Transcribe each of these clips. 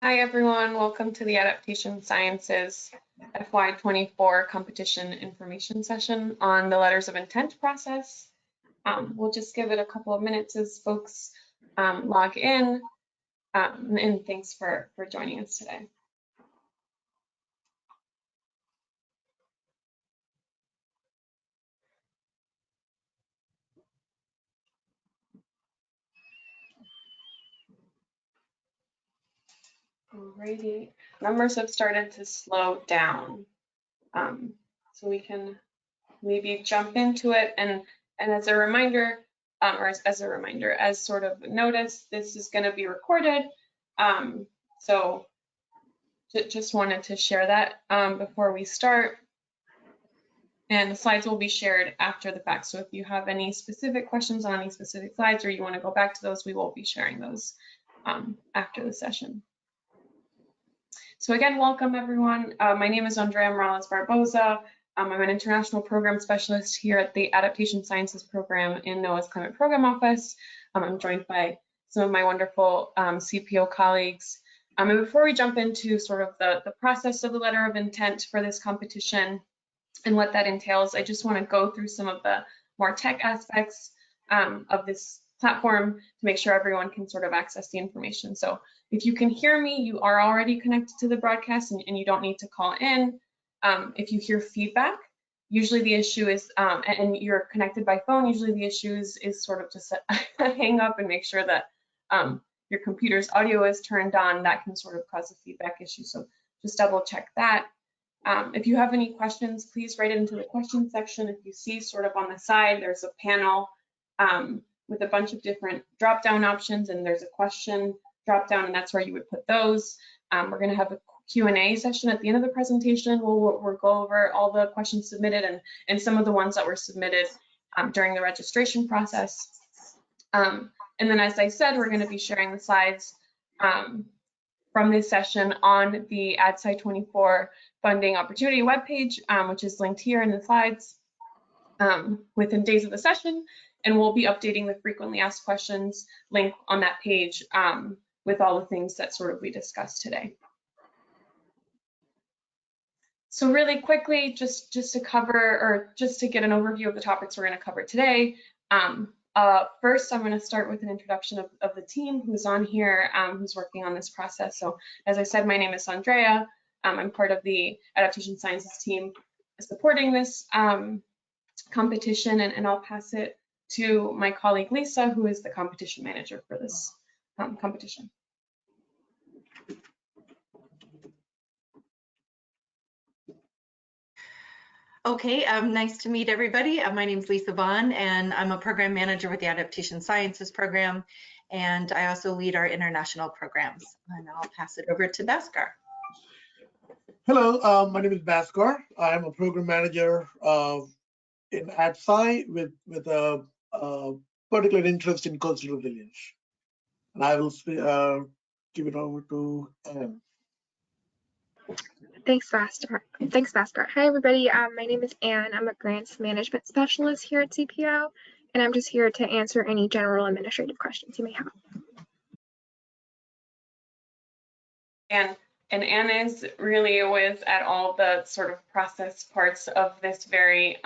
Hi everyone, welcome to the Adaptation Sciences FY2024 competition information session on the letters of intent process. We'll just give it a couple of minutes as folks log in, and thanks for joining us today. Alrighty, numbers have started to slow down, so we can maybe jump into it. And as a reminder, as sort of notice, this is going to be recorded. So just wanted to share that before we start. And the slides will be shared after the fact. So if you have any specific questions on any specific slides, or you want to go back to those, we will be sharing those after the session. So again, welcome everyone. My name is Andrea Morales Barboza. I'm an international program specialist here at the Adaptation Sciences program in NOAA's Climate Program Office. I'm joined by some of my wonderful CPO colleagues. And before we jump into sort of the process of the letter of intent for this competition and what that entails, I just want to go through some of the more tech aspects of this platform to make sure everyone can sort of access the information. So if you can hear me, you are already connected to the broadcast and you don't need to call in. If you hear feedback, usually the issue is, and you're connected by phone, usually the issue is sort of just hang up and make sure that your computer's audio is turned on. That can sort of cause a feedback issue. So just double check that. If you have any questions, please write it into the question section. If you see sort of on the side, there's a panel with a bunch of different drop-down options, and there's a question drop-down, and that's where you would put those. We're going to have a Q&A session at the end of the presentation. We'll go over all the questions submitted and some of the ones that were submitted during the registration process. And then, as I said, we're going to be sharing the slides from this session on the AdSci 24 funding opportunity webpage, which is linked here in the slides within days of the session. And we'll be updating the frequently asked questions link on that page with all the things that sort of we discussed today. So really quickly, just to cover, or just to get an overview of the topics we're going to cover today. First, I'm going to start with an introduction of the team who's on here, who's working on this process. So as I said, my name is Andrea. I'm part of the Adaptation Sciences team supporting this competition, and I'll pass it to my colleague Lisa, who is the competition manager for this competition. Okay, nice to meet everybody. My name is Lisa Vaughn, and I'm a program manager with the Adaptation Sciences program, and I also lead our international programs. And I'll pass it over to Bhaskar. Hello, my name is Bhaskar. I'm a program manager in AdSci with a particular interest in coastal resilience. And I will give it over to Anne. Thanks, Bhaskar. Hi, everybody. My name is Anne. I'm a grants management specialist here at CPO, and I'm just here to answer any general administrative questions you may have. And Anne is really with at all the sort of process parts of this very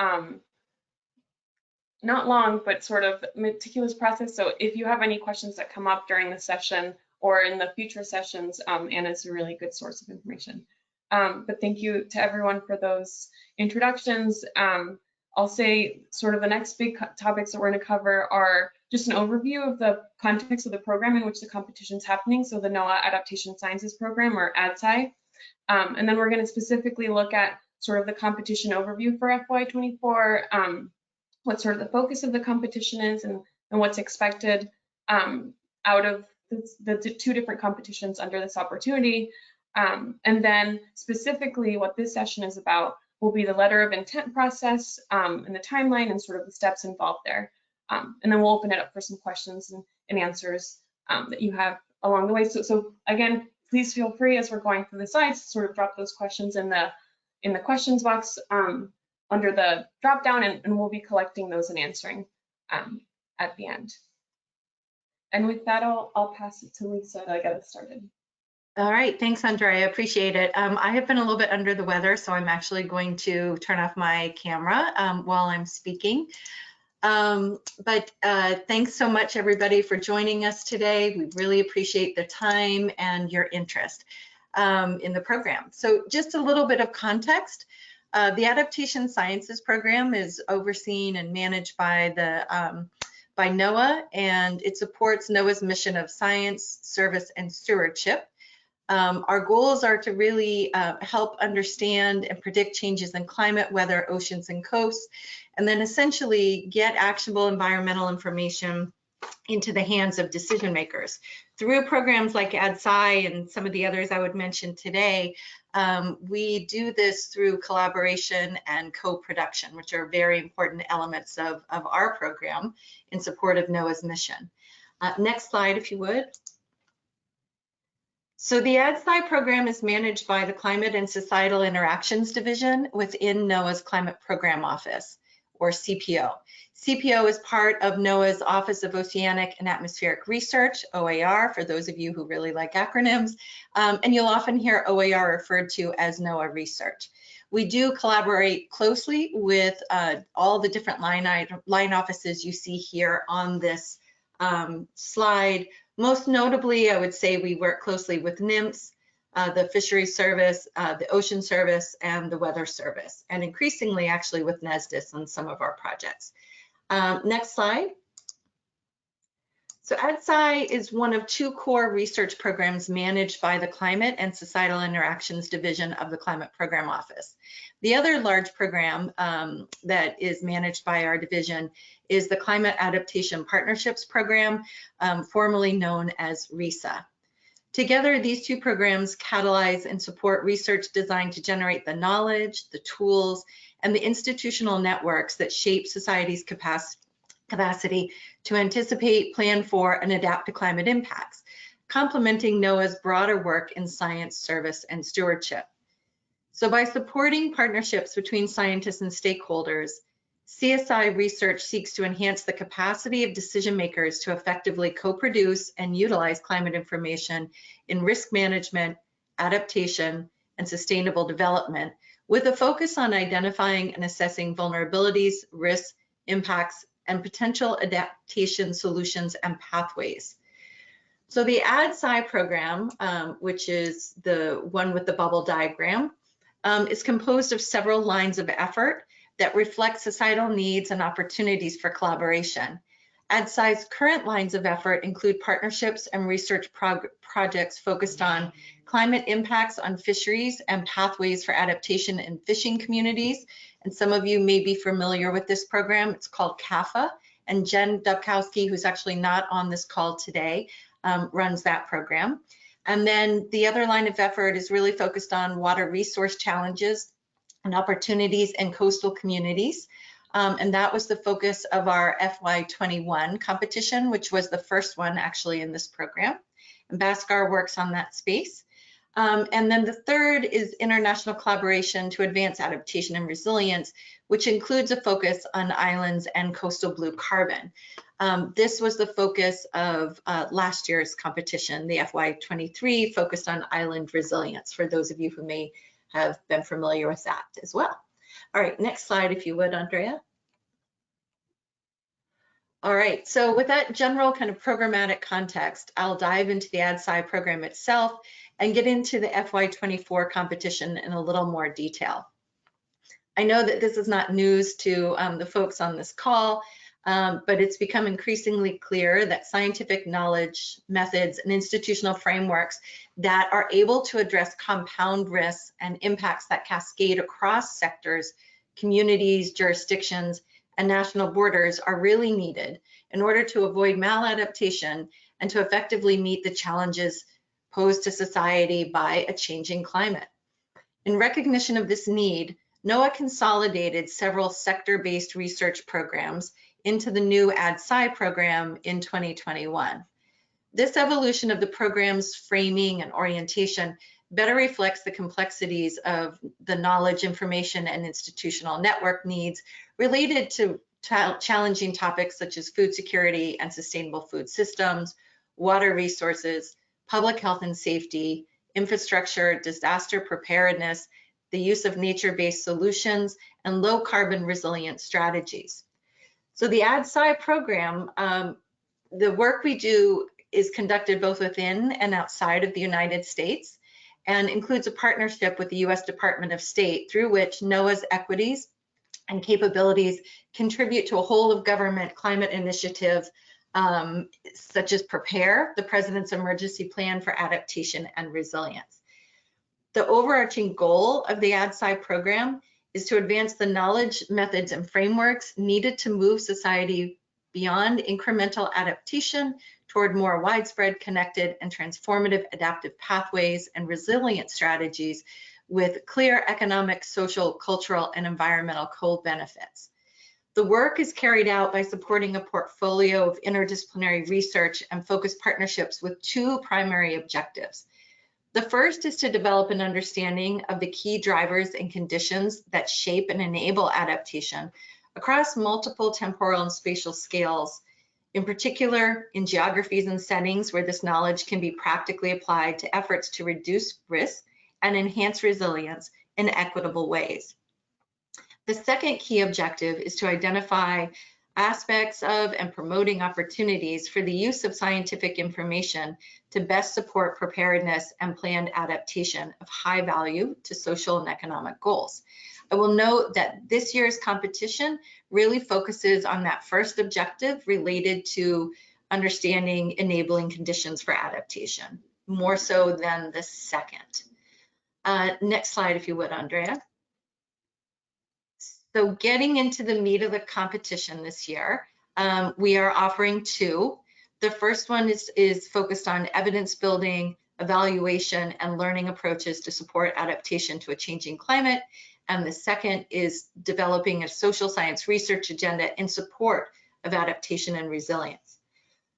not long, but sort of meticulous process. So if you have any questions that come up during the session or in the future sessions, Anne is a really good source of information. But thank you to everyone for those introductions. I'll say sort of the next big topics that we're going to cover are just an overview of the context of the program in which the competition is happening, so the NOAA Adaptation Sciences program, or AdSci. And then we're going to specifically look at sort of the competition overview for FY24, what sort of the focus of the competition is, and what's expected out of the two different competitions under this opportunity. And then specifically what this session is about will be the letter of intent process and the timeline and sort of the steps involved there. And then we'll open it up for some questions and answers that you have along the way. So again, please feel free as we're going through the slides to sort of drop those questions in the questions box under the drop down, and we'll be collecting those and answering at the end. And with that, I'll pass it to Lisa to get us started. All right, thanks, Andrea. I appreciate it. I have been a little bit under the weather, so I'm actually going to turn off my camera while I'm speaking. But thanks so much, everybody, for joining us today. We really appreciate the time and your interest in the program. So just a little bit of context. The Adaptation Sciences program is overseen and managed by NOAA, and it supports NOAA's mission of science, service, and stewardship. Our goals are to really help understand and predict changes in climate, weather, oceans, and coasts, and then essentially get actionable environmental information into the hands of decision makers. Through programs like AdSci and some of the others I would mention today, we do this through collaboration and co-production, which are very important elements of our program in support of NOAA's mission. Next slide, if you would. So the AdSci program is managed by the Climate and Societal Interactions Division within NOAA's Climate Program Office, or CPO. CPO is part of NOAA's Office of Oceanic and Atmospheric Research, OAR, for those of you who really like acronyms, and you'll often hear OAR referred to as NOAA Research. We do collaborate closely with all the different line offices you see here on this slide. Most notably, I would say we work closely with NIMS, the Fisheries Service, the Ocean Service, and the Weather Service, and increasingly actually with NESDIS on some of our projects. Next slide. So AdSci is one of two core research programs managed by the Climate and Societal Interactions Division of the Climate Program Office. The other large program that is managed by our division is the Climate Adaptation Partnerships Program, formerly known as RESA. Together, these two programs catalyze and support research designed to generate the knowledge, the tools, and the institutional networks that shape society's capacity to anticipate, plan for, and adapt to climate impacts, complementing NOAA's broader work in science, service, and stewardship. So by supporting partnerships between scientists and stakeholders, CSI research seeks to enhance the capacity of decision makers to effectively co-produce and utilize climate information in risk management, adaptation, and sustainable development, with a focus on identifying and assessing vulnerabilities, risks, impacts, and potential adaptation solutions and pathways. So the AdSci program, which is the one with the bubble diagram, is composed of several lines of effort that reflect societal needs and opportunities for collaboration. AdSci's current lines of effort include partnerships and research projects focused on climate impacts on fisheries and pathways for adaptation in fishing communities. And some of you may be familiar with this program. It's called CAFA, and Jen Dubkowski, who's actually not on this call today, runs that program. And then the other line of effort is really focused on water resource challenges and opportunities in coastal communities. And that was the focus of our FY21 competition, which was the first one actually in this program. And Bhaskar works on that space. And then the third is international collaboration to advance adaptation and resilience, which includes a focus on islands and coastal blue carbon. This was the focus of last year's competition, the FY23, focused on island resilience, for those of you who may have been familiar with that as well. All right, next slide, if you would, Andrea. All right, so with that general kind of programmatic context, I'll dive into the AdSci program itself and get into the FY24 competition in a little more detail. I know that this is not news to the folks on this call, but it's become increasingly clear that scientific knowledge, methods, and institutional frameworks that are able to address compound risks and impacts that cascade across sectors, communities, jurisdictions, and national borders are really needed in order to avoid maladaptation and to effectively meet the challenges posed to society by a changing climate. In recognition of this need, NOAA consolidated several sector-based research programs into the new AdSci program in 2021. This evolution of the program's framing and orientation better reflects the complexities of the knowledge, information, and institutional network needs related to challenging topics such as food security and sustainable food systems, water resources, public health and safety, infrastructure, disaster preparedness, the use of nature-based solutions, and low carbon resilient strategies. So the AdSci program, the work we do is conducted both within and outside of the United States and includes a partnership with the US Department of State through which NOAA's equities and capabilities contribute to a whole of government climate initiative such as PREPARE, the President's Emergency Plan for Adaptation and Resilience. The overarching goal of the AdSci program is to advance the knowledge, methods, and frameworks needed to move society beyond incremental adaptation toward more widespread, connected, and transformative adaptive pathways and resilient strategies with clear economic, social, cultural, and environmental co-benefits. The work is carried out by supporting a portfolio of interdisciplinary research and focused partnerships with two primary objectives. The first is to develop an understanding of the key drivers and conditions that shape and enable adaptation across multiple temporal and spatial scales, in particular in geographies and settings where this knowledge can be practically applied to efforts to reduce risk and enhance resilience in equitable ways. The second key objective is to identify aspects of and promoting opportunities for the use of scientific information to best support preparedness and planned adaptation of high value to social and economic goals. I will note that this year's competition really focuses on that first objective related to understanding enabling conditions for adaptation, more so than the second. Next slide, if you would, Andrea. So getting into the meat of the competition this year, we are offering two. The first one is focused on evidence building, evaluation, and learning approaches to support adaptation to a changing climate. And the second is developing a social science research agenda in support of adaptation and resilience.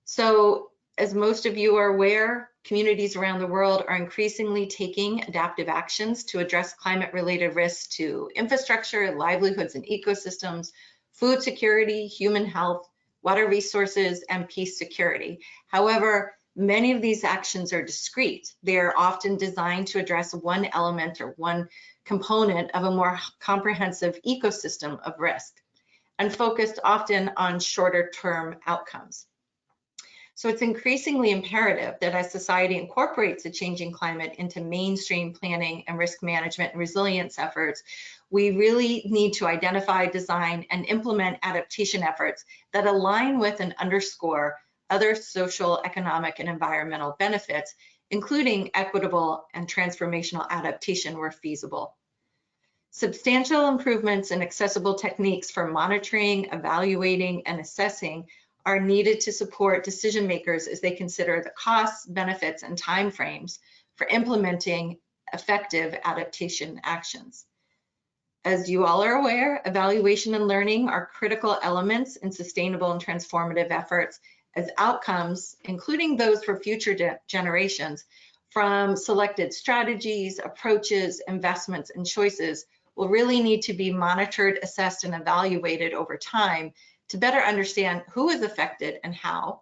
So as most of you are aware, communities around the world are increasingly taking adaptive actions to address climate-related risks to infrastructure, livelihoods and ecosystems, food security, human health, water resources, and peace security. However, many of these actions are discrete. They're often designed to address one element or one component of a more comprehensive ecosystem of risk and focused often on shorter-term outcomes. So it's increasingly imperative that as society incorporates a changing climate into mainstream planning and risk management and resilience efforts, we really need to identify, design, and implement adaptation efforts that align with and underscore other social, economic, and environmental benefits, including equitable and transformational adaptation where feasible. Substantial improvements in accessible techniques for monitoring, evaluating, and assessing are needed to support decision makers as they consider the costs, benefits, and timeframes for implementing effective adaptation actions. As you all are aware, evaluation and learning are critical elements in sustainable and transformative efforts as outcomes, including those for future generations, from selected strategies, approaches, investments, and choices will really need to be monitored, assessed, and evaluated over time to better understand who is affected and how,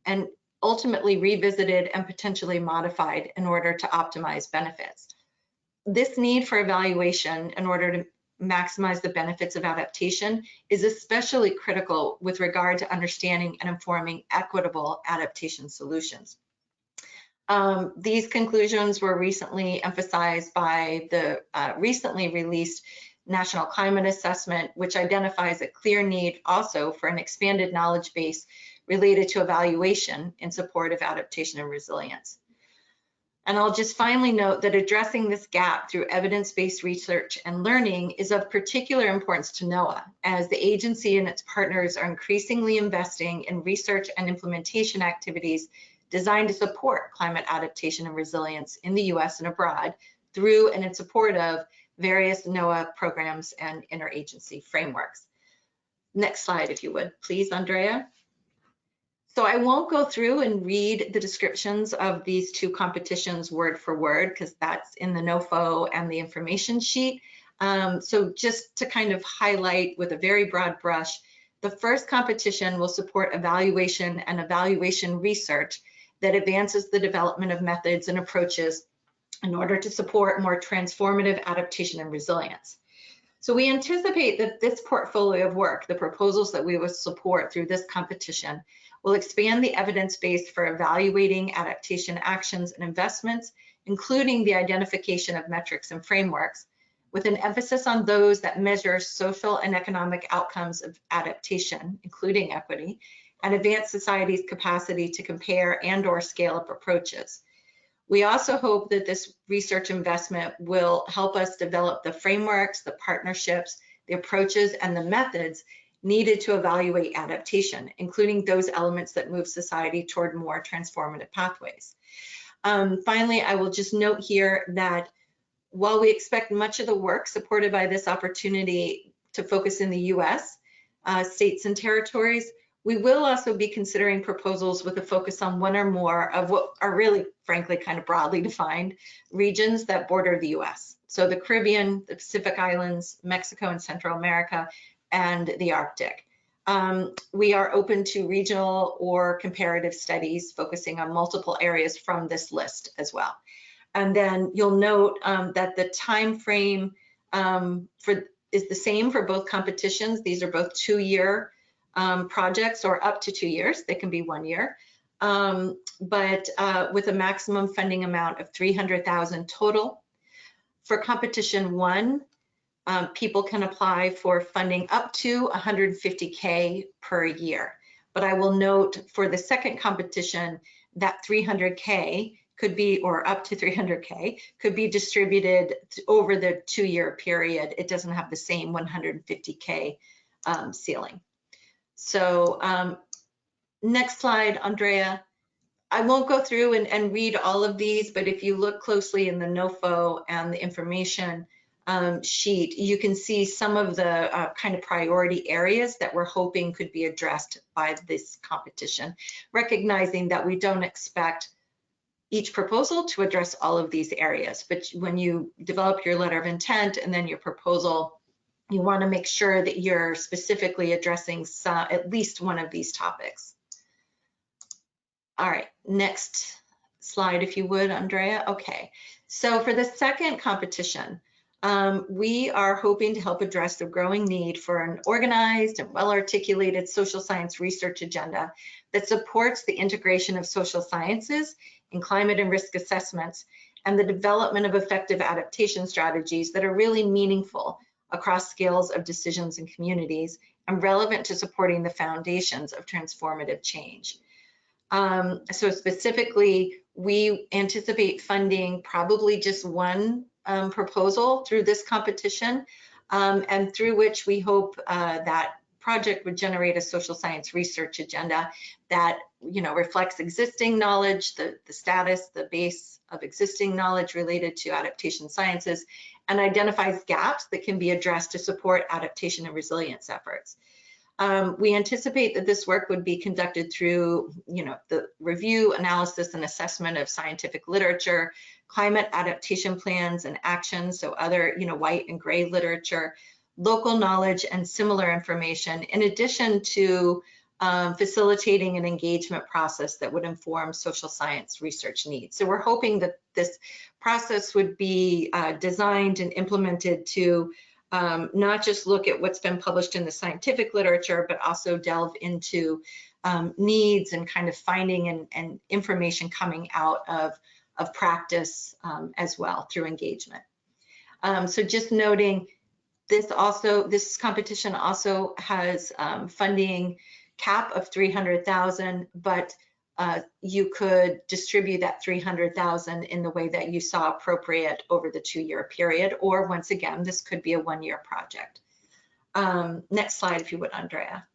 and ultimately revisited and potentially modified in order to optimize benefits. This need for evaluation in order to maximize the benefits of adaptation is especially critical with regard to understanding and informing equitable adaptation solutions. These conclusions were recently emphasized by the recently released National Climate Assessment, which identifies a clear need also for an expanded knowledge base related to evaluation in support of adaptation and resilience. And I'll just finally note that addressing this gap through evidence-based research and learning is of particular importance to NOAA, as the agency and its partners are increasingly investing in research and implementation activities designed to support climate adaptation and resilience in the US and abroad through and in support of various NOAA programs and interagency frameworks. Next slide, if you would, please, Andrea. So I won't go through and read the descriptions of these two competitions word for word, because that's in the NOFO and the information sheet. So just to kind of highlight with a very broad brush, the first competition will support evaluation and evaluation research that advances the development of methods and approaches in order to support more transformative adaptation and resilience. So we anticipate that this portfolio of work, the proposals that we will support through this competition, will expand the evidence base for evaluating adaptation actions and investments, including the identification of metrics and frameworks, with an emphasis on those that measure social and economic outcomes of adaptation, including equity, and advance society's capacity to compare and/or scale up approaches. We also hope that this research investment will help us develop the frameworks, the partnerships, the approaches, and the methods needed to evaluate adaptation, including those elements that move society toward more transformative pathways. Finally, I will just note here that while we expect much of the work supported by this opportunity to focus in the US, states and territories, we will also be considering proposals with a focus on one or more of what are really, frankly, kind of broadly defined regions that border the US. So the Caribbean, the Pacific Islands, Mexico and Central America, and the Arctic. We are open to regional or comparative studies focusing on multiple areas from this list as well. And then you'll note that the time frame is the same for both competitions. These are both 2-year projects, or up to 2 years. They can be 1 year, but with a maximum funding amount of $300,000 total. For competition 1, people can apply for funding up to $150K per year. But I will note for the second competition that $300K could be, or up to $300K, could be distributed over the 2-year period. It doesn't have the same $150K ceiling. So next slide, Andrea. I won't go through and read all of these, but if you look closely in the NOFO and the information sheet, you can see some of the kind of priority areas that we're hoping could be addressed by this competition, recognizing that we don't expect each proposal to address all of these areas. But when you develop your letter of intent and then your proposal, you want to make sure that you're specifically addressing at least one of these topics. All right, next slide, if you would, Andrea. Okay, so for the second competition, we are hoping to help address the growing need for an organized and well-articulated social science research agenda that supports the integration of social sciences in climate and risk assessments and the development of effective adaptation strategies that are really meaningful across scales of decisions and communities and relevant to supporting the foundations of transformative change. So specifically, we anticipate funding probably just one proposal through this competition, and through which we hope that project would generate a social science research agenda that, you know, reflects existing knowledge, the status, the base of existing knowledge related to adaptation sciences, and identifies gaps that can be addressed to support adaptation and resilience efforts. We anticipate that this work would be conducted through, you know, the review, analysis, and assessment of scientific literature, climate adaptation plans and actions, so other, you know, white and gray literature, local knowledge and similar information, in addition to facilitating an engagement process that would inform social science research needs. So we're hoping that this process would be designed and implemented to not just look at what's been published in the scientific literature, but also delve into needs and kind of finding and information coming out of practice as well through engagement. So just noting, this competition also has funding cap of $300,000, but you could distribute that $300,000 in the way that you saw appropriate over the 2-year period, or once again, this could be a 1-year project. Next slide, if you would, Andrea.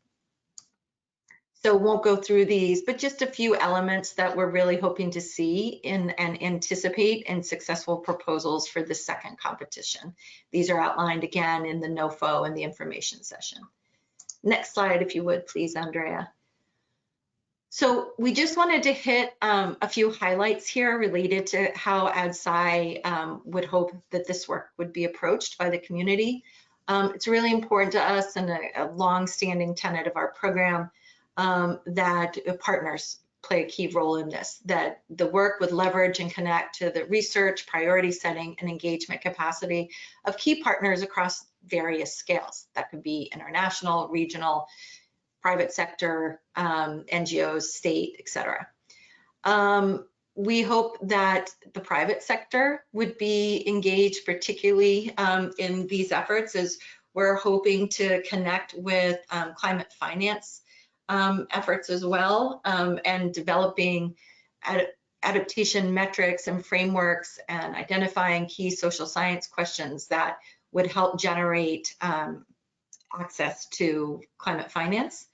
So won't go through these, but just a few elements that we're really hoping to see and anticipate in successful proposals for the second competition. These are outlined again in the NOFO and the information session. Next slide, if you would, please, Andrea. So we just wanted to hit a few highlights here related to how AdSci would hope that this work would be approached by the community. It's really important to us and a long-standing tenet of our program that partners play a key role in this, that the work would leverage and connect to the research, priority setting, and engagement capacity of key partners across various scales. That could be international, regional, private sector, NGOs, state, etc. We hope that the private sector would be engaged, particularly in these efforts, as we're hoping to connect with climate finance efforts as well, and developing adaptation metrics and frameworks and identifying key social science questions that would help generate access to climate finance.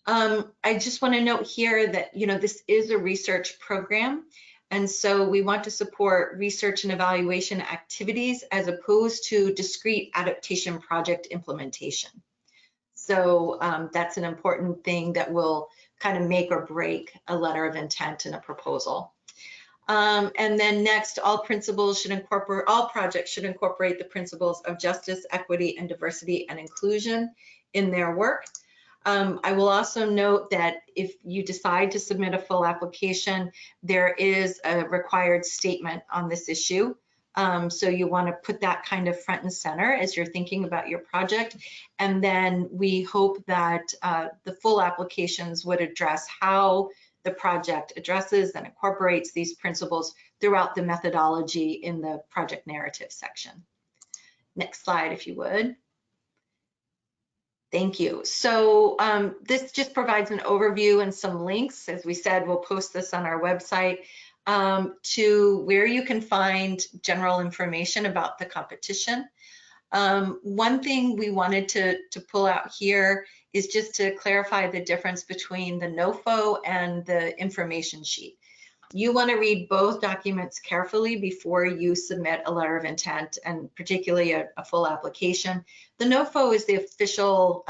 I just want to note here that, this is a research program, and so we want to support research and evaluation activities as opposed to discrete adaptation project implementation. So that's an important thing that will kind of make or break a letter of intent in a proposal. And then next, all projects should incorporate the principles of justice, equity, and diversity and inclusion in their work. I will also note that if you decide to submit a full application, there is a required statement on this issue. So you want to put that kind of front and center as you're thinking about your project. And then we hope that the full applications would address how the project addresses and incorporates these principles throughout the methodology in the project narrative section. Next slide, if you would. Thank you. So this just provides an overview and some links. As we said, we'll post this on our website to where you can find general information about the competition. One thing we wanted to pull out here is just to clarify the difference between the NOFO and the information sheet. You want to read both documents carefully before you submit a letter of intent, and particularly a full application. The NOFO is the official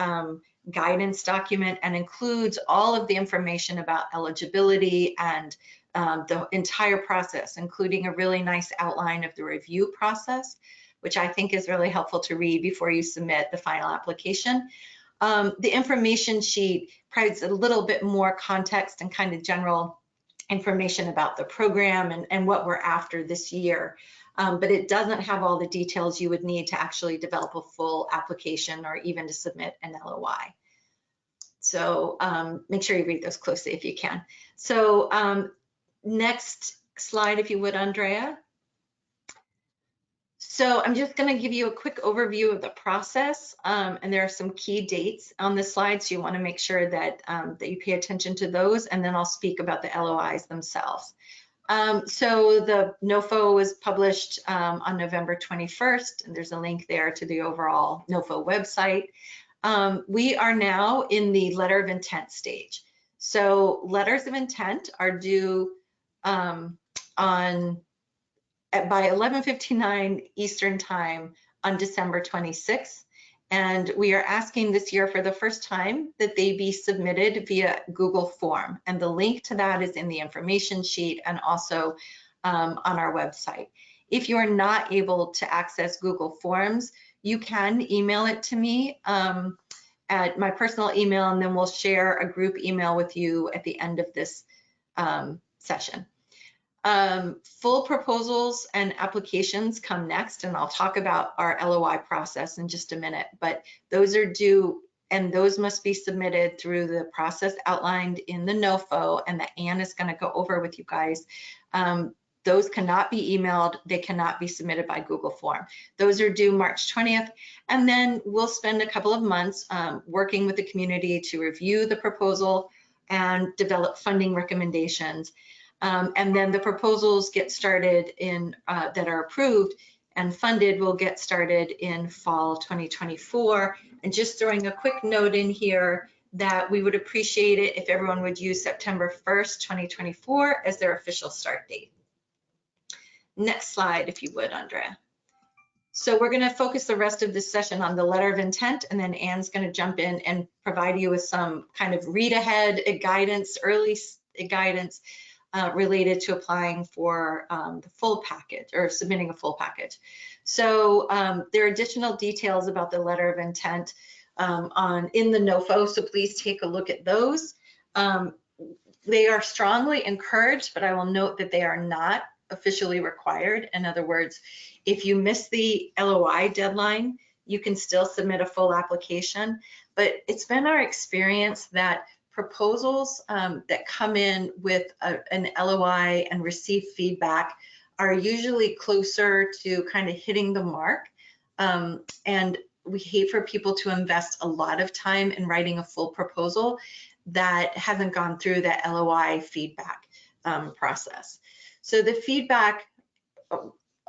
guidance document and includes all of the information about eligibility and the entire process, including a really nice outline of the review process, which I think is really helpful to read before you submit the final application. The information sheet provides a little bit more context and kind of general information about the program and what we're after this year, but it doesn't have all the details you would need to actually develop a full application or even to submit an LOI. So make sure you read those closely if you can. So next slide, if you would, Andrea. So I'm just going to give you a quick overview of the process, and there are some key dates on this slide, so you want to make sure that that you pay attention to those, and then I'll speak about the LOIs themselves. So the NOFO was published on November 21st, and there's a link there to the overall NOFO website. We are now in the letter of intent stage. So letters of intent are due by 11:59 Eastern Time on December 26th. And we are asking this year for the first time that they be submitted via Google form. And the link to that is in the information sheet and also on our website. If you are not able to access Google Forms, you can email it to me at my personal email, and then we'll share a group email with you at the end of this session. Full proposals and applications come next, and I'll talk about our LOI process in just a minute, but those are due, and those must be submitted through the process outlined in the NOFO, and that Anne is going to go over with you guys. Those cannot be emailed, they cannot be submitted by Google form. Those are due March 20th, and then we'll spend a couple of months working with the community to review the proposal and develop funding recommendations. And then the proposals get started in that are approved and funded will get started in fall 2024. And just throwing a quick note in here that we would appreciate it if everyone would use September 1st, 2024 as their official start date. Next slide, if you would, Andrea. So we're going to focus the rest of this session on the letter of intent, and then Anne's going to jump in and provide you with some kind of read ahead guidance, early guidance related to applying for the full package or submitting a full package. So there are additional details about the letter of intent in the NOFO, so please take a look at those. they are strongly encouraged, but I will note that they are not officially required. In other words, if you miss the LOI deadline, you can still submit a full application. But it's been our experience that proposals that come in with an LOI and receive feedback are usually closer to kind of hitting the mark. And we hate for people to invest a lot of time in writing a full proposal that hasn't gone through that LOI feedback process. So the feedback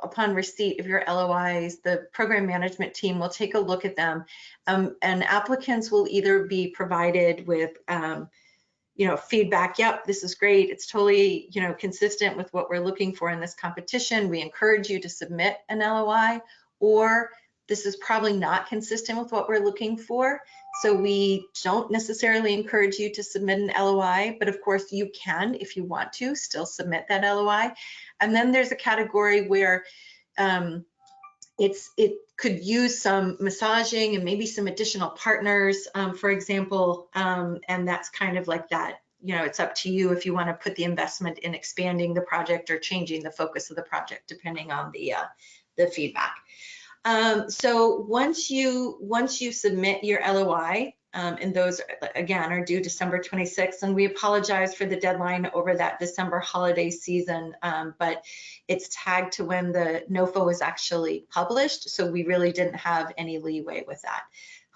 upon receipt of your LOIs, the program management team will take a look at them, and applicants will either be provided with feedback. Yep, this is great. It's totally, consistent with what we're looking for in this competition. We encourage you to submit an LOI, or this is probably not consistent with what we're looking for. So we don't necessarily encourage you to submit an LOI, but of course you can, if you want to, still submit that LOI. And then there's a category where it could use some massaging and maybe some additional partners, for example, and that's kind of like that. It's up to you if you want to put the investment in expanding the project or changing the focus of the project, depending on the feedback. So once you submit your LOI, and those again are due December 26th, and we apologize for the deadline over that December holiday season, but it's tagged to when the NOFA was actually published, so we really didn't have any leeway with that.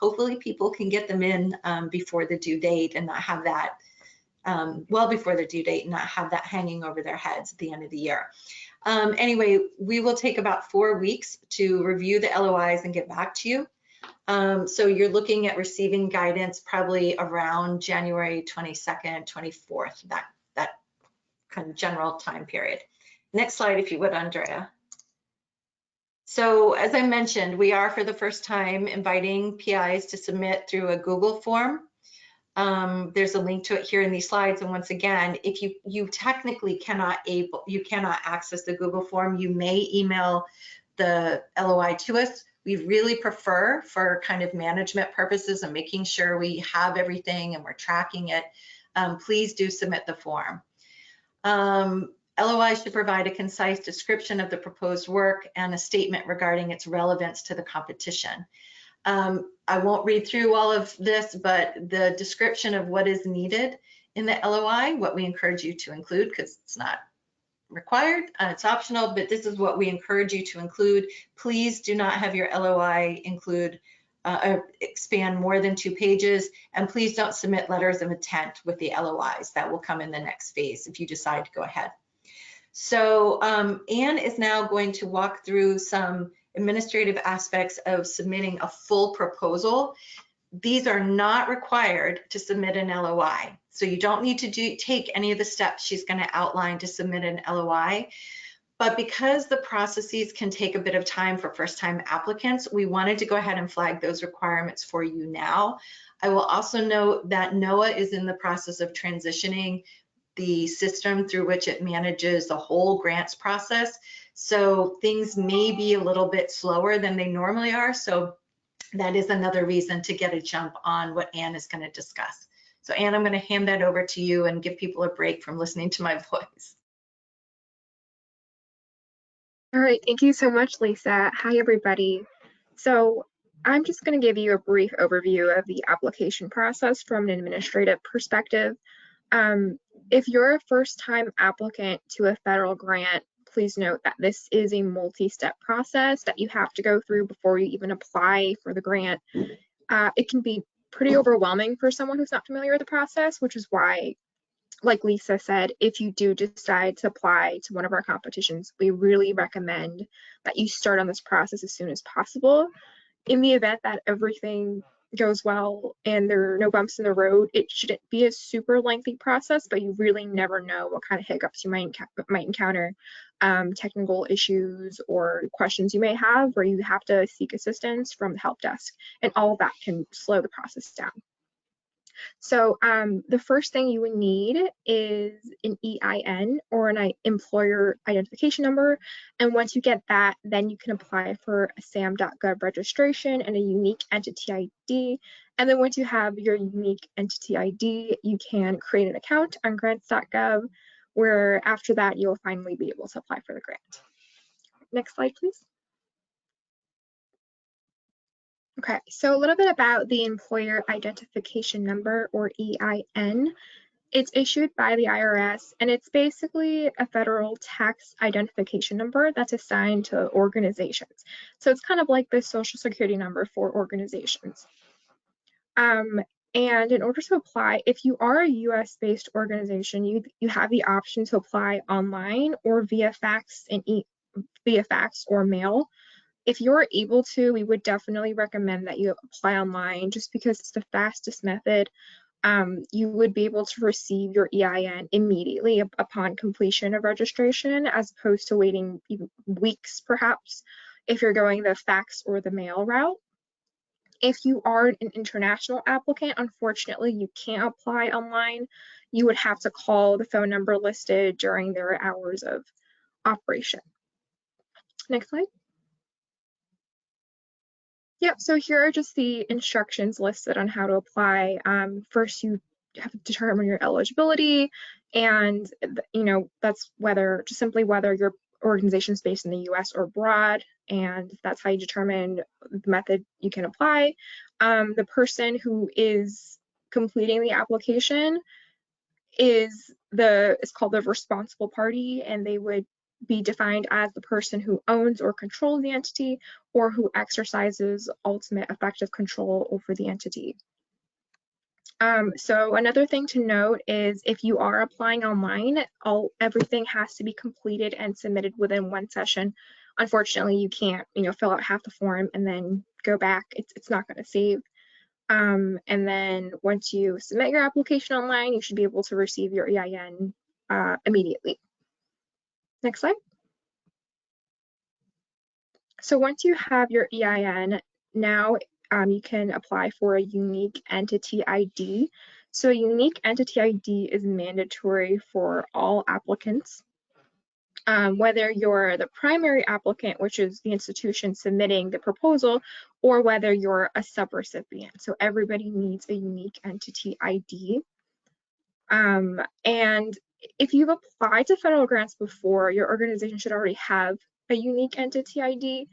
Hopefully people can get them in before the due date and not have that, well before the due date, and not have that hanging over their heads at the end of the year. Anyway, we will take about 4 weeks to review the LOIs and get back to you. So you're looking at receiving guidance probably around January 22nd, 24th, that kind of general time period. Next slide, if you would, Andrea. So as I mentioned, we are for the first time inviting PIs to submit through a Google form. There's a link to it here in these slides, and once again, if you technically cannot access the Google form, you may email the LOI to us. We really prefer, for kind of management purposes and making sure we have everything and we're tracking it, please do submit the form. LOI should provide a concise description of the proposed work and a statement regarding its relevance to the competition. I won't read through all of this, but the description of what is needed in the LOI, what we encourage you to include, because it's not required, it's optional, but this is what we encourage you to include. Please do not have your LOI include expand more than 2 pages, and please don't submit letters of intent with the LOIs. That will come in the next phase if you decide to go ahead. So Anne is now going to walk through some administrative aspects of submitting a full proposal. These are not required to submit an LOI. So you don't need to take any of the steps she's going to outline to submit an LOI. But because the processes can take a bit of time for first-time applicants, we wanted to go ahead and flag those requirements for you now. I will also note that NOAA is in the process of transitioning the system through which it manages the whole grants process. So things may be a little bit slower than they normally are. So that is another reason to get a jump on what Anne is going to discuss. So Anne, I'm going to hand that over to you and give people a break from listening to my voice. All right, thank you so much, Lisa. Hi, everybody. So I'm just going to give you a brief overview of the application process from an administrative perspective. If you're a first-time applicant to a federal grant, please note that this is a multi-step process that you have to go through before you even apply for the grant. It can be pretty overwhelming for someone who's not familiar with the process, which is why, like Lisa said, if you do decide to apply to one of our competitions, we really recommend that you start on this process as soon as possible. In the event that everything goes well and there are no bumps in the road, it shouldn't be a super lengthy process, but you really never know what kind of hiccups you might encounter, technical issues or questions you may have where you have to seek assistance from the help desk, and all of that can slow the process down. So the first thing you would need is an EIN or an employer identification number. And once you get that, then you can apply for a SAM.gov registration and a unique entity ID. And then once you have your unique entity ID, you can create an account on grants.gov, where after that, you'll finally be able to apply for the grant. Next slide, please. Okay, so a little bit about the employer identification number, or EIN. It's issued by the IRS, and it's basically a federal tax identification number that's assigned to organizations. So it's kind of like the social security number for organizations. And in order to apply, if you are a US-based organization, you have the option to apply online or via fax or mail. If you're able to, we would definitely recommend that you apply online, just because it's the fastest method. You would be able to receive your EIN immediately upon completion of registration, as opposed to waiting even weeks, perhaps, if you're going the fax or the mail route. If you are an international applicant, unfortunately, you can't apply online. You would have to call the phone number listed during their hours of operation. Next slide. Yep, so here are just the instructions listed on how to apply. First, you have to determine your eligibility, and that's just simply whether your organization is based in the US or abroad, and that's how you determine the method you can apply. The person who is completing the application is called the responsible party, and they would be defined as the person who owns or controls the entity, or who exercises ultimate effective control over the entity. So another thing to note is, if you are applying online, everything has to be completed and submitted within one session. Unfortunately, you can't fill out half the form and then go back. It's not going to save. And then once you submit your application online, you should be able to receive your EIN immediately. Next slide. So once you have your EIN, now you can apply for a unique entity ID. So a unique entity ID is mandatory for all applicants. Whether you're the primary applicant, which is the institution submitting the proposal, or whether you're a subrecipient. So everybody needs a unique entity ID. And if you've applied to federal grants before, your organization should already have a unique entity ID,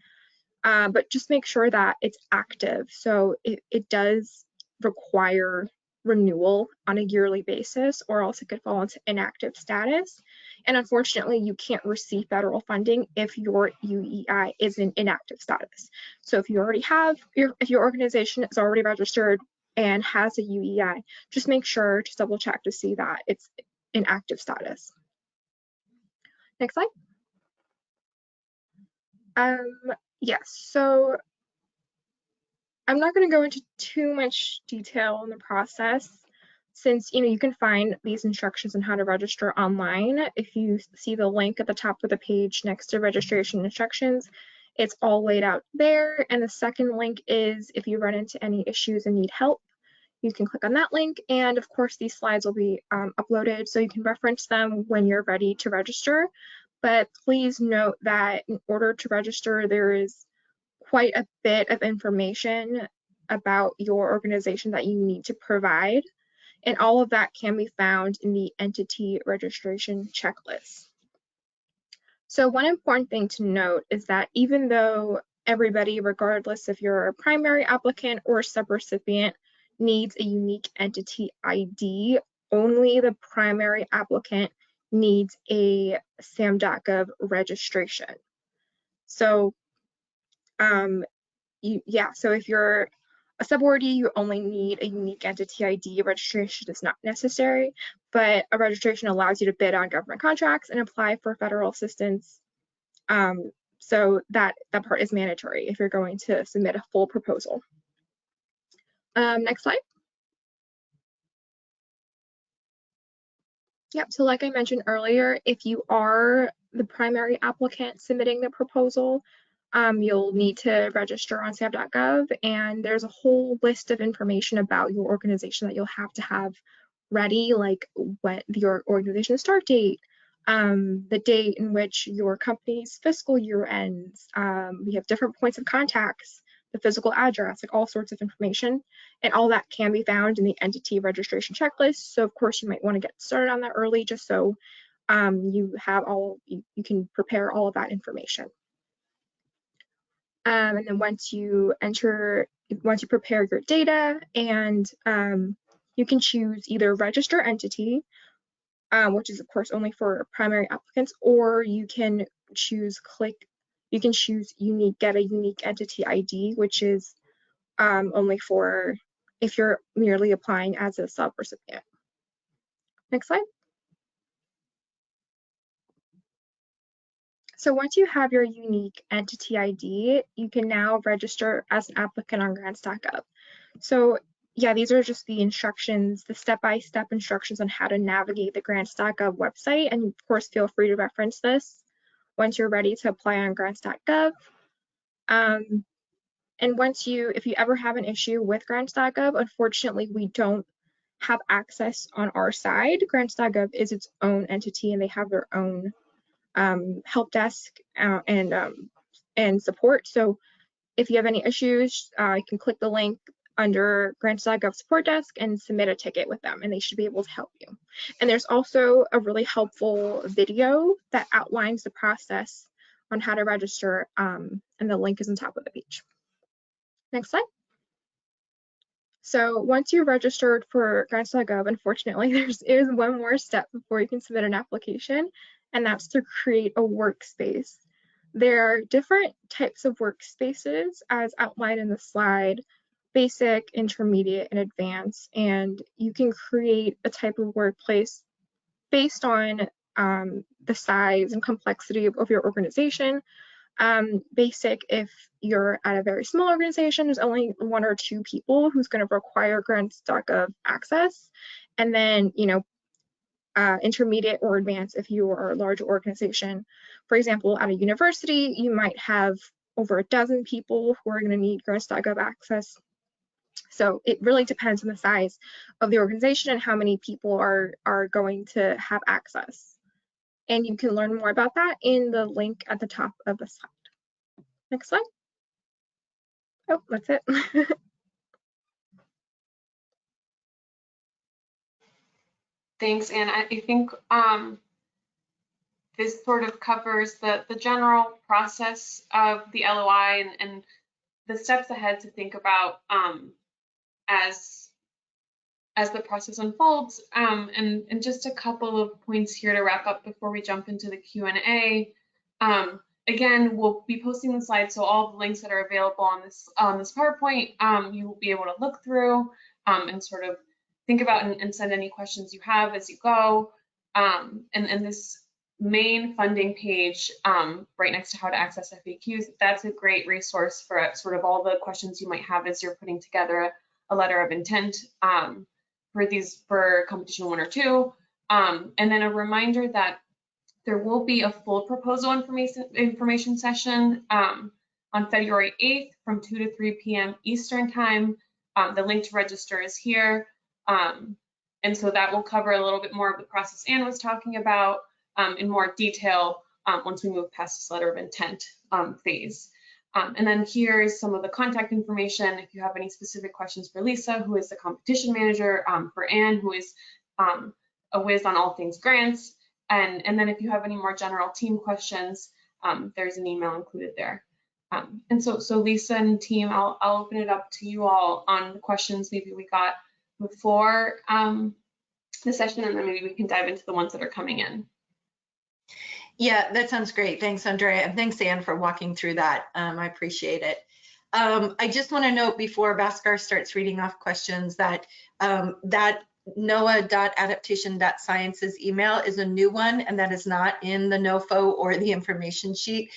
but just make sure that it's active. So it does require renewal on a yearly basis, or else it could fall into inactive status. And unfortunately, you can't receive federal funding if your UEI is in inactive status. So if you already have if your organization is already registered and has a UEI, just make sure to double check to see that it's in active status. Next slide. Yes, so I'm not going to go into too much detail in the process, since you can find these instructions on how to register online. If you see the link at the top of the page next to registration instructions, it's all laid out there. And the second link is, if you run into any issues and need help, you can click on that link. And of course, these slides will be uploaded, so you can reference them when you're ready to register. But please note that in order to register, there is quite a bit of information about your organization that you need to provide. And all of that can be found in the entity registration checklist. So one important thing to note is that even though everybody, regardless if you're a primary applicant or subrecipient, needs a unique entity ID, only the primary applicant needs a SAM.gov registration. So so if you're a subordinate, you only need a unique entity ID. Registration is not necessary, but a registration allows you to bid on government contracts and apply for federal assistance. So that part is mandatory if you're going to submit a full proposal. Next slide. Yep, so like I mentioned earlier, if you are the primary applicant submitting the proposal, you'll need to register on SAB.gov, and there's a whole list of information about your organization that you'll have to have ready, like what your organization start date, the date in which your company's fiscal year ends. We have different points of contacts, the physical address, like all sorts of information, and all that can be found in the entity registration checklist. So of course you might want to get started on that early, just so you have you can prepare all of that information. And then once you prepare your data, and you can choose either register entity, which is of course only for primary applicants, or you can choose get a unique entity ID, which is only for if you're merely applying as a sub-recipient. Next slide. So once you have your unique entity ID, you can now register as an applicant on grants.gov. So yeah, these are just the instructions, the step-by-step instructions on how to navigate the grants.gov website. And of course, feel free to reference this once you're ready to apply on grants.gov. And if you ever have an issue with grants.gov, unfortunately, we don't have access on our side. Grants.gov is its own entity, and they have their own help desk and support. So if you have any issues, you can click the link under grants.gov support desk and submit a ticket with them, and they should be able to help you. And there's also a really helpful video that outlines the process on how to register, and the link is on top of the page. Next slide. So once you're registered for grants.gov, unfortunately, there is one more step before you can submit an application, and that's to create a workspace. There are different types of workspaces as outlined in the slide: basic, intermediate, and advanced. And you can create a type of workplace based on the size and complexity of your organization. Basic, if you're at a very small organization, there's only 1 or 2 people who's going to require grants.gov access. And then, intermediate or advanced if you are a larger organization. For example, at a university, you might have over a dozen people who are going to need grants.gov access. So it really depends on the size of the organization and how many people are going to have access. And you can learn more about that in the link at the top of the slide. Next slide. Oh, that's it. Thanks, Anne. I think this sort of covers the general process of the LOI and the steps ahead to think about as the process unfolds. And just a couple of points here to wrap up before we jump into the Q&A. Again, we'll be posting the slides, so all the links that are available on this PowerPoint, you will be able to look through and sort of think about and send any questions you have as you go. And this main funding page right next to how to access FAQs, that's a great resource for sort of all the questions you might have as you're putting together a letter of intent for competition 1 or 2. And then a reminder that there will be a full proposal information session on February 8th from 2 to 3 p.m. Eastern time. The link to register is here. And so that will cover a little bit more of the process Anne was talking about in more detail once we move past this letter of intent phase. And then here's some of the contact information if you have any specific questions for Lisa, who is the competition manager, for Anne, who is a whiz on all things grants. And then if you have any more general team questions, there's an email included there. And so Lisa and team, I'll open it up to you all on the questions maybe we got before the session, and then maybe we can dive into the ones that are coming in. Yeah, that sounds great. Thanks, Andrea. And thanks, Anne, for walking through that. I appreciate it. I just want to note before Bhaskar starts reading off questions that that noaa.adaptation.sciences email is a new one, and that is not in the NOFO or the information sheet.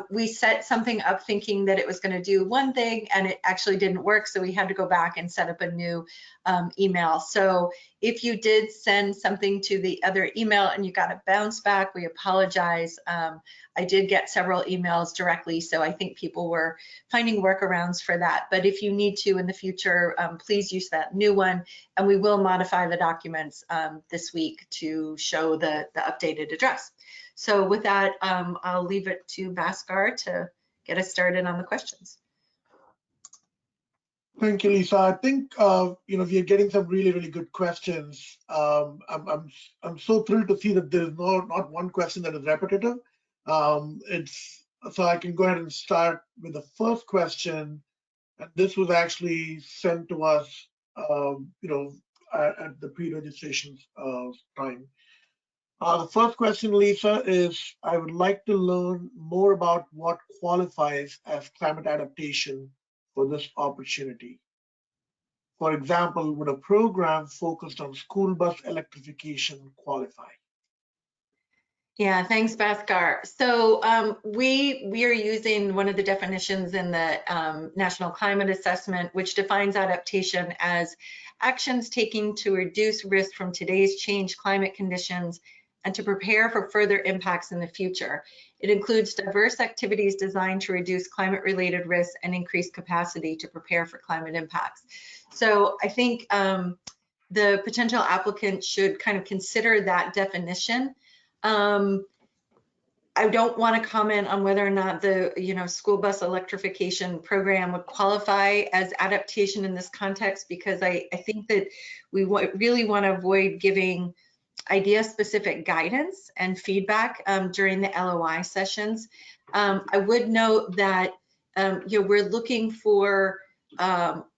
we set something up thinking that it was going to do one thing and it actually didn't work, so we had to go back and set up a new email. So if you did send something to the other email and you got a bounce back, we apologize. I did get several emails directly, so I think people were finding workarounds for that. But if you need to in the future, please use that new one, and we will modify the documents this week to show the updated address. So with that, I'll leave it to Bhaskar to get us started on the questions. Thank you, Lisa. I think we are getting some really good questions. I'm so thrilled to see that there is not one question that is repetitive. So I can go ahead and start with the first question, and this was actually sent to us, at the pre-registration time. The first question, Lisa, is I would like to learn more about what qualifies as climate adaptation for this opportunity. For example, would a program focused on school bus electrification qualify? Yeah, thanks, Bhaskar. So we are using one of the definitions in the National Climate Assessment, which defines adaptation as actions taken to reduce risk from today's changed climate conditions and to prepare for further impacts in the future. It includes diverse activities designed to reduce climate-related risks and increase capacity to prepare for climate impacts. So I think the potential applicant should kind of consider that definition. I don't want to comment on whether or not the school bus electrification program would qualify as adaptation in this context, because I think that we really want to avoid giving idea-specific guidance and feedback during the LOI sessions. I would note that we're looking for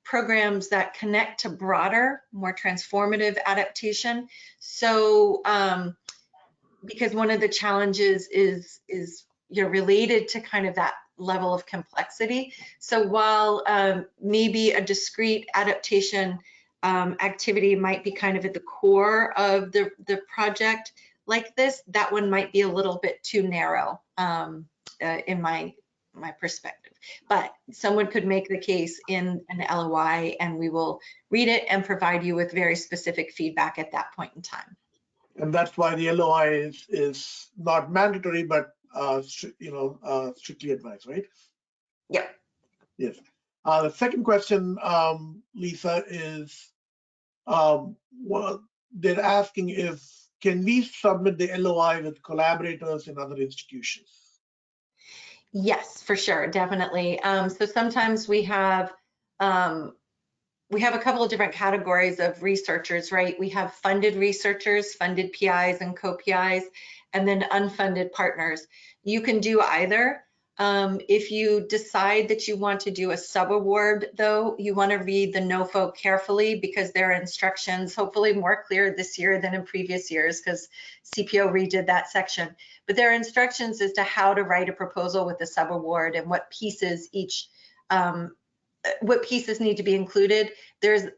programs that connect to broader, more transformative adaptation. So because one of the challenges is related to kind of that level of complexity. So while maybe a discrete adaptation activity might be kind of at the core of the project like this, that one might be a little bit too narrow in my perspective. But someone could make the case in an LOI, and we will read it and provide you with very specific feedback at that point in time. And that's why the LOI is not mandatory, but strictly advised, right? Yep. Yes. The second question, Lisa, is they're asking can we submit the LOI with collaborators in other institutions? Yes, for sure, definitely. So sometimes we have a couple of different categories of researchers, right? We have funded researchers, funded PIs and co-PIs, and then unfunded partners. You can do either. If you decide that you want to do a sub-award, though, you want to read the NOFO carefully, because there are instructions, hopefully more clear this year than in previous years, because CPO redid that section. But there are instructions as to how to write a proposal with the sub-award and what pieces what pieces need to be included.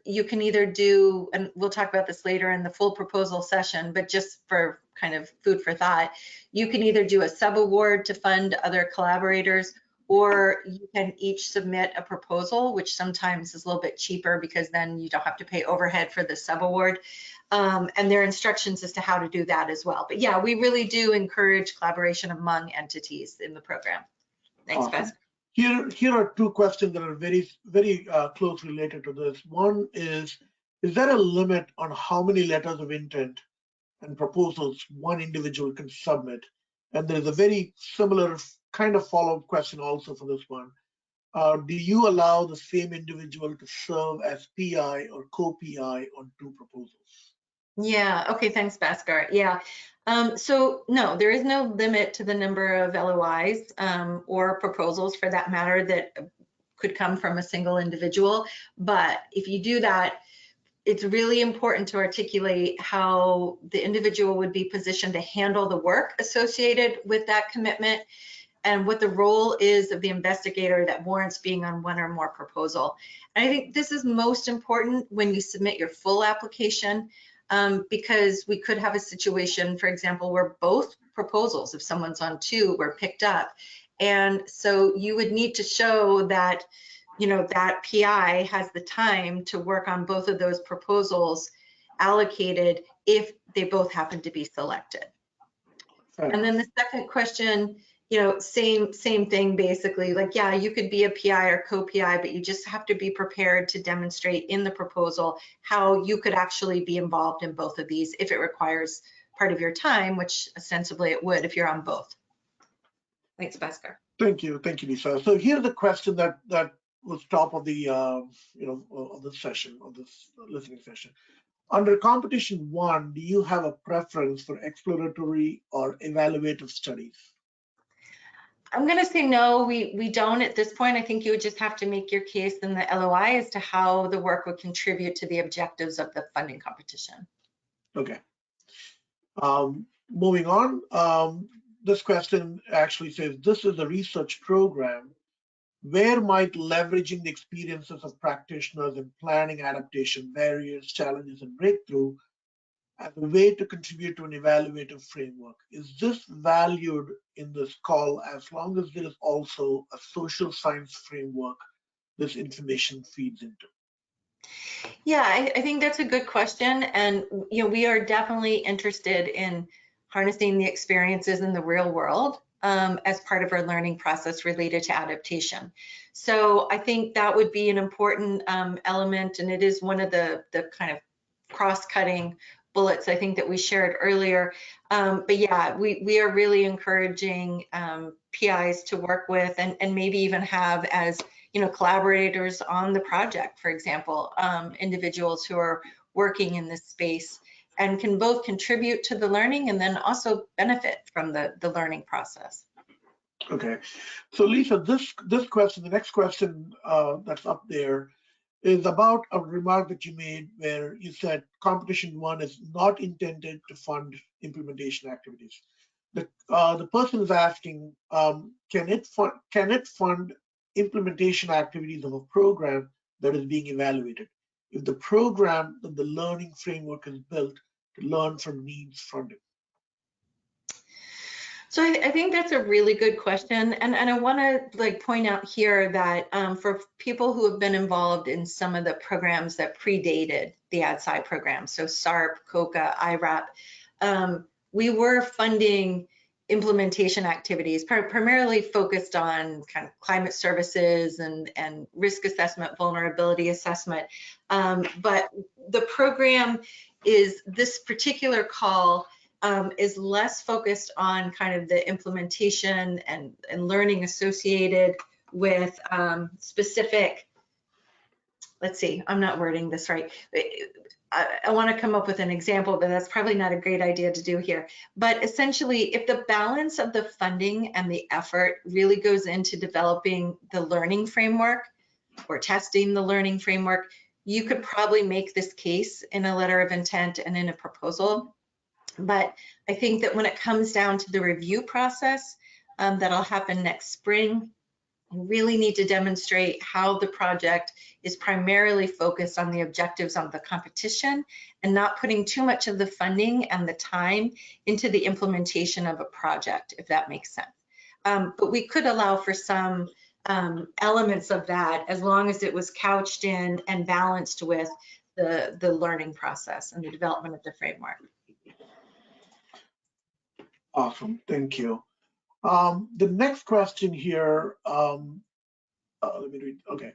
You can either do, and we'll talk about this later in the full proposal session, but just for kind of food for thought, you can either do a sub-award to fund other collaborators, or you can each submit a proposal, which sometimes is a little bit cheaper because then you don't have to pay overhead for the sub-award. And there are instructions as to how to do that as well. But yeah, we really do encourage collaboration among entities in the program. Thanks, Awesome. Beth. Here are two questions that are very closely related to this. One is there a limit on how many letters of intent and proposals one individual can submit? And there's a very similar kind of follow-up question also for this one. Do you allow the same individual to serve as PI or co-PI on two proposals? Yeah, okay, thanks, Bhaskar. Yeah, so no, there is no limit to the number of LOIs or proposals, for that matter, that could come from a single individual. But if you do that, it's really important to articulate how the individual would be positioned to handle the work associated with that commitment, and what the role is of the investigator that warrants being on one or more proposal. And I think this is most important when you submit your full application, because we could have a situation, for example, where both proposals, if someone's on two, were picked up, And so you would need to show that, that PI has the time to work on both of those proposals allocated if they both happen to be selected. And then the second question, same thing basically, like, yeah, you could be a PI or co-PI, but you just have to be prepared to demonstrate in the proposal how you could actually be involved in both of these if it requires part of your time, which ostensibly it would if you're on both. Thanks, Bhaskar. Thank you, Lisa. So here's a question that was top of the of the session, of this listening session. Under competition 1, do you have a preference for exploratory or evaluative studies? I'm going to say no, we don't at this point. I think you would just have to make your case in the LOI as to how the work would contribute to the objectives of the funding competition. Okay. Moving on, this question actually says, this is a research program. Where might leveraging the experiences of practitioners in planning adaptation, barriers, challenges, and breakthrough as a way to contribute to an evaluative framework? Is this valued in this call as long as there is also a social science framework this information feeds into? Yeah, I think that's a good question. And, we are definitely interested in harnessing the experiences in the real world as part of our learning process related to adaptation. So I think that would be an important element, and it is one of the kind of cross-cutting bullets I think that we shared earlier. But yeah, we are really encouraging PIs to work with and maybe even have as collaborators on the project, for example, individuals who are working in this space and can both contribute to the learning and then also benefit from the learning process. Okay, so Lisa, this question, the next question that's up there is about a remark that you made where you said competition 1 is not intended to fund implementation activities. The person is asking, can it fund implementation activities of a program that is being evaluated if the program that the learning framework is built to learn from needs funding? So I think that's a really good question, and I want to point out here that for people who have been involved in some of the programs that predated the AdSci program, so SARP, COCA, IRAP, we were funding implementation activities primarily focused on kind of climate services and risk assessment, vulnerability assessment, but the program is this particular call is less focused on kind of the implementation and learning associated with specific, let's see, I'm not wording this right. I want to come up with an example, but that's probably not a great idea to do here. But essentially, if the balance of the funding and the effort really goes into developing the learning framework or testing the learning framework, you could probably make this case in a letter of intent and in a proposal. But I think that when it comes down to the review process that'll happen next spring, you really need to demonstrate how the project is primarily focused on the objectives of the competition and not putting too much of the funding and the time into the implementation of a project, if that makes sense. But we could allow for some elements of that as long as it was couched in and balanced with the learning process and the development of the framework. Awesome, thank you. The next question here, let me read, okay.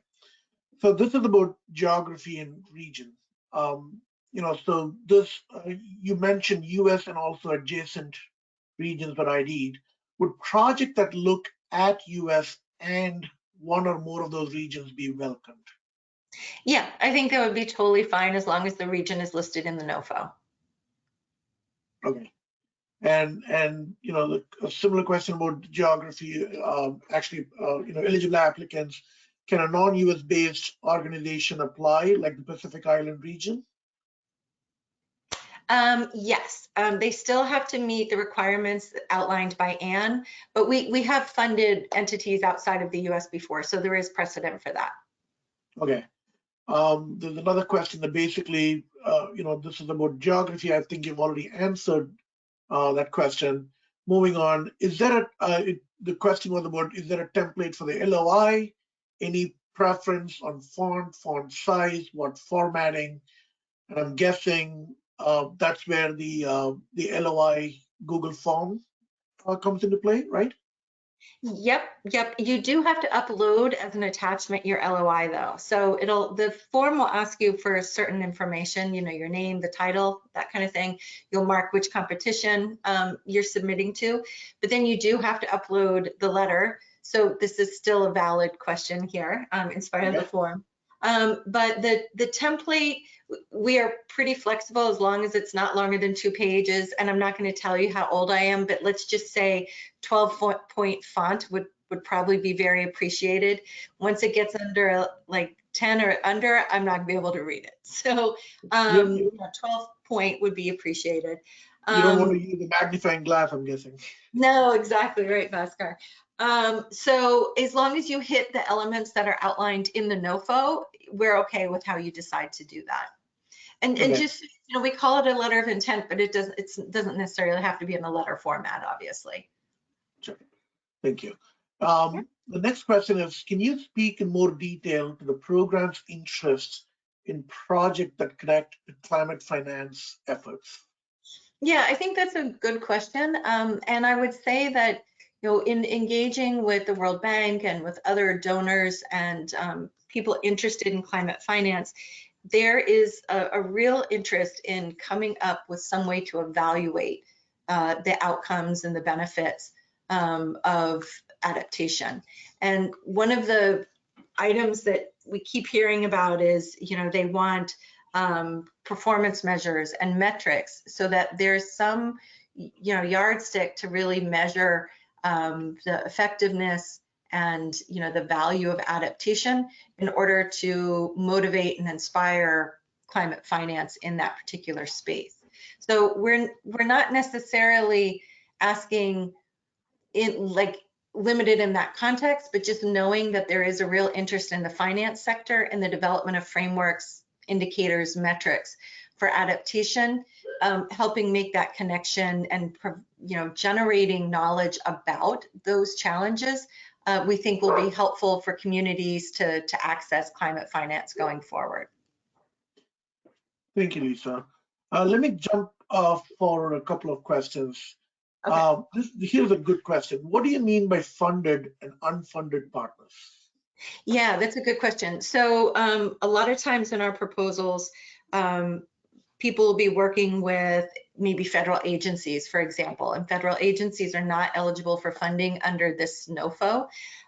So this is about geography and region. So this, you mentioned US and also adjacent regions that ID'd. Would projects that look at US and one or more of those regions be welcomed? Yeah, I think that would be totally fine as long as the region is listed in the NOFO. Okay. And a similar question about geography, eligible applicants, can a non-US based organization apply, like the Pacific Island region? Yes, they still have to meet the requirements outlined by Anne, but we have funded entities outside of the US before, so there is precedent for that. Okay. There's another question that basically, this is about geography. I think you've already answered that question. moving on, is there the question was about, is there a template for the LOI? Any preference on font size, what formatting? And I'm guessing that's where the LOI Google form comes into play, right? Yep. You do have to upload as an attachment your LOI though. So the form will ask you for certain information, your name, the title, that kind of thing. You'll mark which competition you're submitting to, but then you do have to upload the letter. So this is still a valid question here, in spite of the form. But the template, we are pretty flexible as long as it's not longer than 2 pages. And I'm not going to tell you how old I am, but let's just say 12-point font would probably be very appreciated. Once it gets under like 10 or under, I'm not going to be able to read it. So 12-point would be appreciated. You don't want to use the magnifying glass, I'm guessing. No, exactly right, Bhaskar. So as long as you hit the elements that are outlined in the NOFO, we're okay with how you decide to do that. And just, we call it a letter of intent, but it doesn't necessarily have to be in a letter format, obviously. Sure. Thank you. The next question is, can you speak in more detail to the program's interests in projects that connect to climate finance efforts? Yeah, I think that's a good question. And I would say that, in engaging with the World Bank and with other donors and people interested in climate finance, there is a real interest in coming up with some way to evaluate the outcomes and the benefits of adaptation. And one of the items that we keep hearing about is, they want performance measures and metrics so that there's some, yardstick to really measure the effectiveness and the value of adaptation in order to motivate and inspire climate finance in that particular space. So we're not necessarily asking limited in that context, but just knowing that there is a real interest in the finance sector and the development of frameworks, indicators, metrics for adaptation, helping make that connection and generating knowledge about those challenges, we think will be helpful for communities to access climate finance going forward. Thank you, Lisa. Let me jump for a couple of questions. Okay. Here's a good question. What do you mean by funded and unfunded partners? Yeah, that's a good question. So a lot of times in our proposals, people will be working with maybe federal agencies, for example, and federal agencies are not eligible for funding under this NOFO.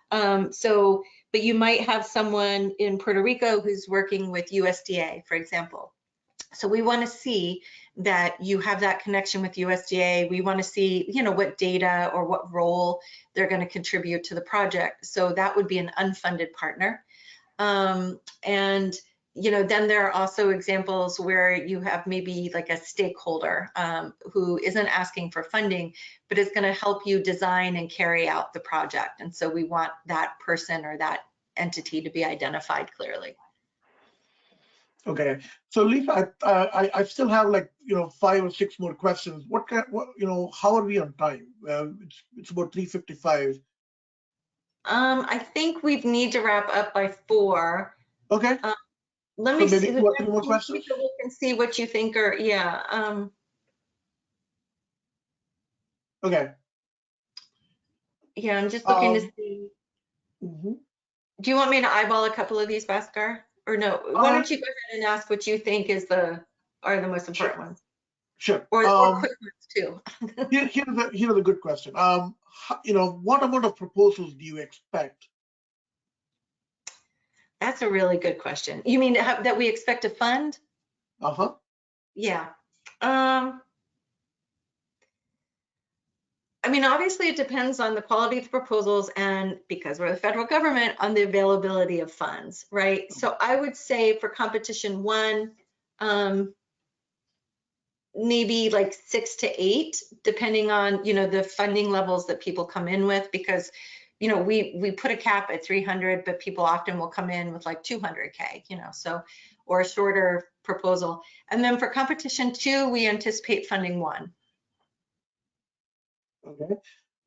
But you might have someone in Puerto Rico who's working with USDA, for example. So we want to see that you have that connection with USDA. We want to see, what data or what role they're going to contribute to the project. So that would be an unfunded partner. Then there are also examples where you have maybe like a stakeholder who isn't asking for funding, but is going to help you design and carry out the project. And so we want that person or that entity to be identified clearly. Okay, so Lisa, I still have 5 or 6 more questions. How are we on time? It's about 3:55. I think we need to wrap up by 4. Okay. Let me see. 3 more questions. We can see what you think, or yeah. Okay. Yeah, I'm just looking to see. Do you want me to eyeball a couple of these, Bhaskar? Or no? Why don't you go ahead and ask what you think are the most important ones? Sure. Or quick ones too. Here's a good question. What amount of proposals do you expect? That's a really good question. You mean that we expect to fund? Yeah. I mean, obviously it depends on the quality of the proposals and, because we're the federal government, on the availability of funds, right? So I would say for competition 1, maybe like 6 to 8, depending on, the funding levels that people come in with, because, we put a cap at 300, but people often will come in with like 200K, so, or a shorter proposal. And then for competition 2, we anticipate funding 1. Okay.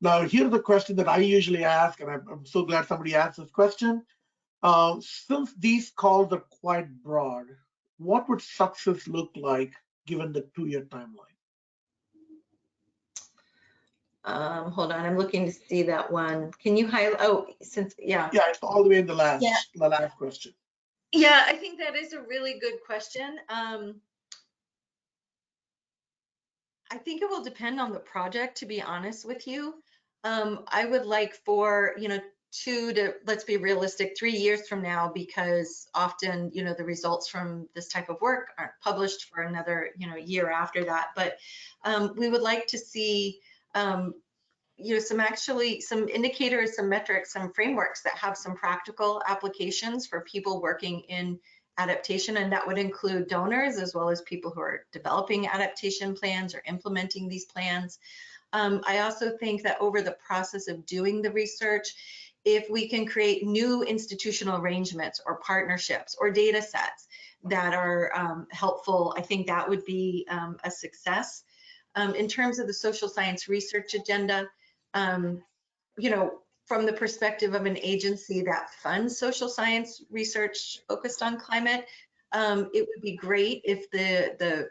Now, here's a question that I usually ask, and I'm so glad somebody asked this question. Since these calls are quite broad, what would success look like given the 2-year timeline? Hold on, I'm looking to see that one. Can you highlight? Oh, yeah. Yeah, it's all the way in the last question. Yeah, I think that is a really good question. I think it will depend on the project, to be honest with you. I would like for, 2 to, let's be realistic, 3 years from now, because often, the results from this type of work aren't published for another, year after that. But we would like to see, some indicators, some metrics, some frameworks that have some practical applications for people working in adaptation, and that would include donors as well as people who are developing adaptation plans or implementing these plans. I also think that over the process of doing the research, if we can create new institutional arrangements or partnerships or data sets that are helpful, I think that would be a success. In terms of the social science research agenda, from the perspective of an agency that funds social science research focused on climate, it would be great if the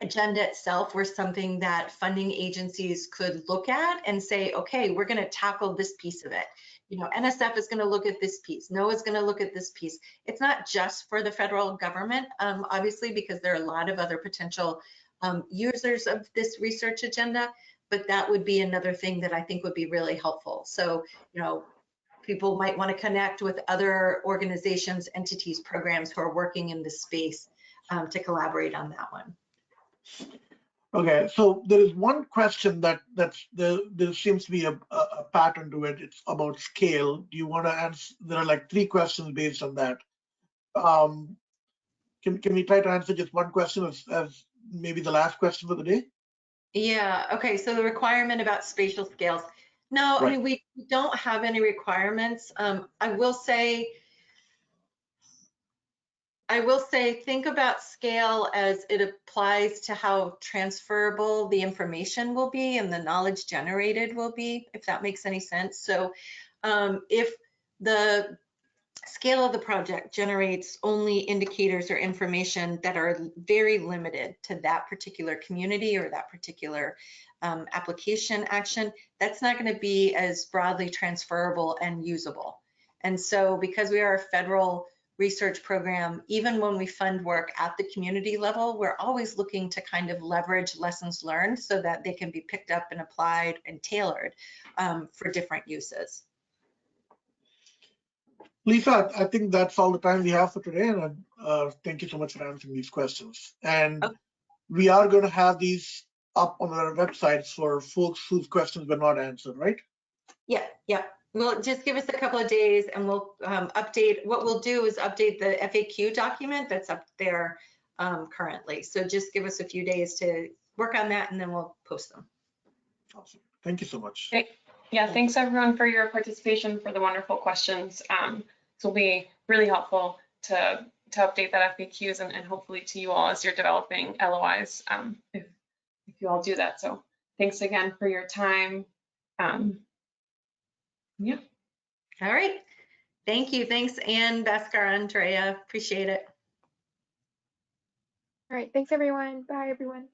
agenda itself were something that funding agencies could look at and say, okay, we're going to tackle this piece of it. NSF is going to look at this piece. NOAA is going to look at this piece. It's not just for the federal government, obviously, because there are a lot of other potential users of this research agenda, but that would be another thing that I think would be really helpful. So, people might want to connect with other organizations, entities, programs who are working in this space to collaborate on that one. Okay, so there is one question there seems to be a pattern to it. It's about scale. Do you want to answer? There are like 3 questions based on that. Can we try to answer just one question as maybe the last question for the day? Yeah, okay, so the requirement about spatial scales. No, Right. I mean, we don't have any requirements. I will say, think about scale as it applies to how transferable the information will be and the knowledge generated will be, if that makes any sense. So if the scale of the project generates only indicators or information that are very limited to that particular community or that particular application action, that's not going to be as broadly transferable and usable. And so because we are a federal research program, even when we fund work at the community level, we're always looking to kind of leverage lessons learned so that they can be picked up and applied and tailored for different uses. Lisa, I think that's all the time we have for today, and thank you so much for answering these questions. And we are going to have these up on our websites for folks whose questions were not answered, right? Yeah. Well, just give us a couple of days and we'll update. What we'll do is update the FAQ document that's up there currently. So just give us a few days to work on that and then we'll post them. Awesome. Thank you so much. Okay. Yeah, thanks everyone for your participation, for the wonderful questions. This will be really helpful to update that FAQs and hopefully to you all as you're developing LOIs, if you all do that. So thanks again for your time. Yeah. All right. Thank you. Thanks, Ann, Bhaskar, Andrea. Appreciate it. All right, thanks everyone. Bye everyone.